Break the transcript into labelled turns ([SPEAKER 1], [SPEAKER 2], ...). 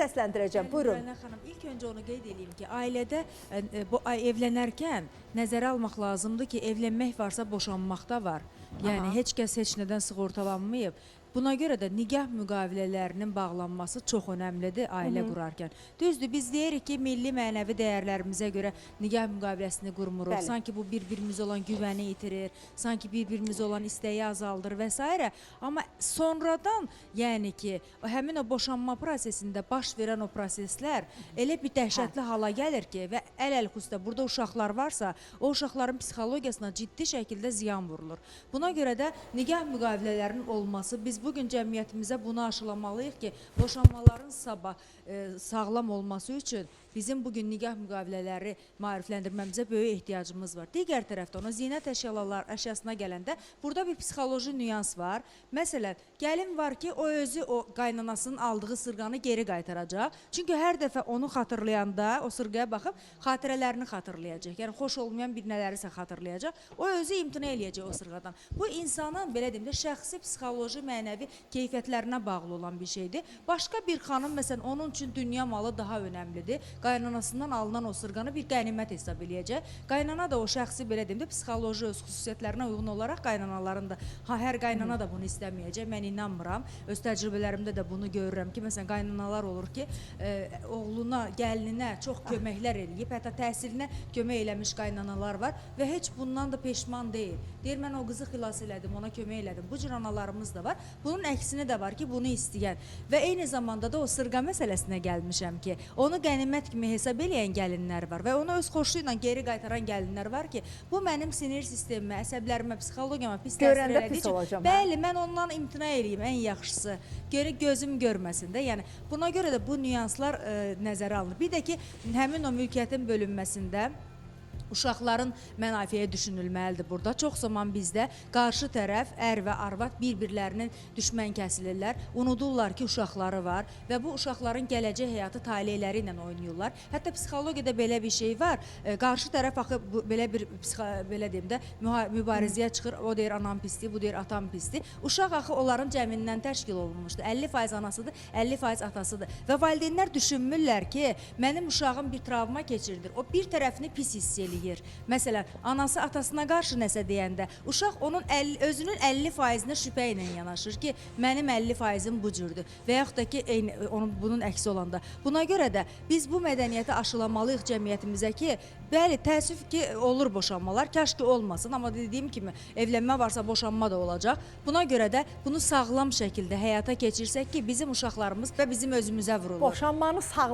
[SPEAKER 1] səsləndirəcəm. Buyurun.
[SPEAKER 2] Müəllimə xanım, ilk öncə onu qeyd edeyim ki, ailədə evlənərkən nəzərə almaq lazımdır ki, evlənmək varsa boşanmaq da var. Yəni heç kəs heç nədən sığortalanmayıb. Buna görə də nikah müqavilələrinin bağlanması çox önəmlidir ailə qurarkən. Düzdür, biz deyirik ki, milli mənəvi dəyərlərimizə görə nikah müqaviləsini qurmuruq.
[SPEAKER 1] Bəli.
[SPEAKER 2] Sanki bu bir-birimiz olan güvəni itirir, sanki bir-birimiz olan istəyi azaldır və s. Amma sonradan, yəni ki, həmin o boşanma prosesində baş verən o proseslər elə bir dəhşətli hala gəlir ki, və əl-xüsusda burada uşaqlar varsa, o uşaqların psixologiyasına ciddi şəkildə ziyan vurulur. Buna görə də nikah müqavilələrinin olması, biz bugün cəmiyyətimizə bunu aşılamalıyıq ki, boşanmaların sabah sağlam olması üçün bizim bugün nikah müqavilələri maarifləndirməmizə böyük ehtiyacımız var. Digər tərəfdə ona zinət əşyasına gələndə burada bir psixoloji nüans var. Məsələn, gəlin var ki, o özü o qaynanasının aldığı sırğanı geri qaytaracaq. Çünki hər dəfə onu xatırlayanda o sırğaya baxıb xatirələrini xatırlayacaq. Yəni xoş olmayan bir nələrisə xatırlayacaq. O özü imtina eləyəcək o sırğadan. Bu insanın belə deyim də şəxsi psixoloji, mənəvi keyfiyyətlərinə bağlı olan bir şeydir. Başqa bir xanım məsələn onun üçün dünya malı daha önəmlidir. Qaynanasından alınan o sırğanı bir qənimət hesab eləyəcək. Qaynana da o şəxsi belə deyim də psixoloji öz xüsusiyyətlərinə uyğun olaraq qaynanaların da hər qaynana da bunu istəməyəcək. Mən inanmıram. Öz təcrübələrimdə də bunu görürəm ki, məsələn qaynanalar olur ki, oğluna, gəlininə çox köməklər eləyib, hətta təhsilinə kömək eləmiş qaynanalar var və heç bundan da peşman deyil. Deyir mən o qızı xilas elədim, ona kömək elədim. Bu cür analarımız da var. Bunun əksini də var ki, bunu istəyən və eyni zamanda da o sırğa məsələsinə gəlmişəm ki, onu qənimət kimi hesab eləyən gəlinlər var və onu öz xoşu ilə geri qaytaran gəlinlər var ki, bu mənim sinir sistemimə, əsəblərimə, psixologiyama pis təsir elədiyi üçün, bəli, mən ondan imtina eləyim, ən yaxşısı, gözüm görməsin də. Yəni, buna görə də bu nüanslar nəzərə alınır. Bir də ki, həmin o mülkiyyətin bölünməsində uşaqların mənafiyə düşünülməlidir burada. Çox zaman bizdə qarşı tərəf, ər və arvad bir-birlərinin düşmən kəsilirlər. Unudurlar ki, uşaqları var və bu uşaqların gələcək həyatı taleyləri ilə oynayırlar. Hətta psixologiyada belə bir şey var. Qarşı tərəf axı belə deyim də mübarizəyə çıxır. O deyir anam pisdir, bu deyir atam pisdir. Uşaq axı onların cəmindən təşkil olunmuşdur. 50% anasıdır, 50% atasıdır. Və valideynlər düşünmürlər ki, mənim uşağım bir travma keçirdir. O bir tərəfini pis hiss eləyir. Məsələn, anası atasına qarşı nəsə deyəndə, uşaq onun özünün 50%-nə şübhə ilə yanaşır ki, mənim 50%-im bu cürdür və yaxud da ki, bunun əksi olanda. Buna görə də biz bu mədəniyyəti aşılamalıyıq cəmiyyətimizə ki, bəli, təəssüf ki, olur boşanmalar, kaş ki olmasın, amma dediyim kimi, evlənmə varsa boşanma da olacaq. Buna görə də bunu sağlam şəkildə həyata keçirsək ki, bizim uşaqlarımız və bizim özümüzə vurulur.
[SPEAKER 1] Boşanmanı sağlam